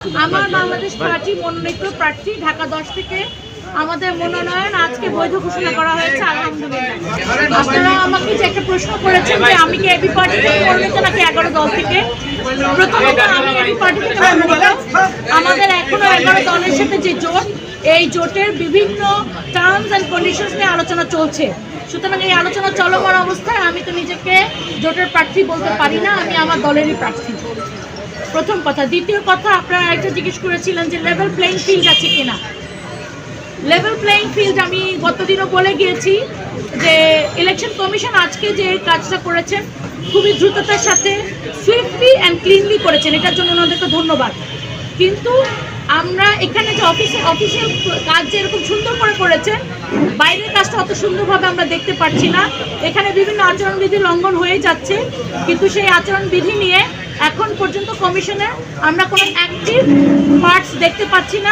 আমার বাংলাদেশ পার্টি মনোনীত প্রার্থী ঢাকা 10 থেকে আমাদের মনোনয়ন আজকে বৈধ ঘোষণা করা হয়েছে। আলহামদুলিল্লাহ। আপনারা আমাকে যে একটা প্রশ্ন করেছেন যে আমি কি এবি পার্টি থেকে মনোনীত নাকি 11 দল থেকে। প্রথমত আমি এবি পার্টি থেকে মনোনীত। আমাদের এখনো 11 দলের সাথে যে জোট, এই জোটের বিভিন্ন টার্মস অ্যান্ড কন্ডিশনস নিয়ে আলোচনা চলছে। সুতরাং এই আলোচনা চলমান অবস্থায় আমি তো নিজেকে জোটের প্রার্থী বলতে পারি না, আমি আমার দলেরই প্রার্থী। প্রথম কথা। দ্বিতীয় কথা, আপনারা একটা জিজ্ঞেস করেছিলেন যে লেভেল প্লেইং ফিল্ড আছে কিনা। লেভেল প্লেইং ফিল্ড আমি গতদিনও বলে গিয়েছি যে ইলেকশন কমিশন আজকে যে কাজটা করেছেন খুবই দ্রুততার সাথে সুইফটলি অ্যান্ড ক্লিনলি করেছেন, এটার জন্য ওনাদেরকে ধন্যবাদ। কিন্তু আমরা এখানে যে অফিসিয়াল কাজ যে এরকম সুন্দর করে করেছেন, বাইরের কাজটা অত সুন্দরভাবে আমরা দেখতে পাচ্ছি না। এখানে বিভিন্ন আচরণবিধি লঙ্ঘন হয়ে যাচ্ছে, কিন্তু সেই আচরণবিধি নিয়ে এখন পর্যন্ত কমিশনের আমরা কোনো অ্যাক্টিভ পার্টস দেখতে পাচ্ছি না।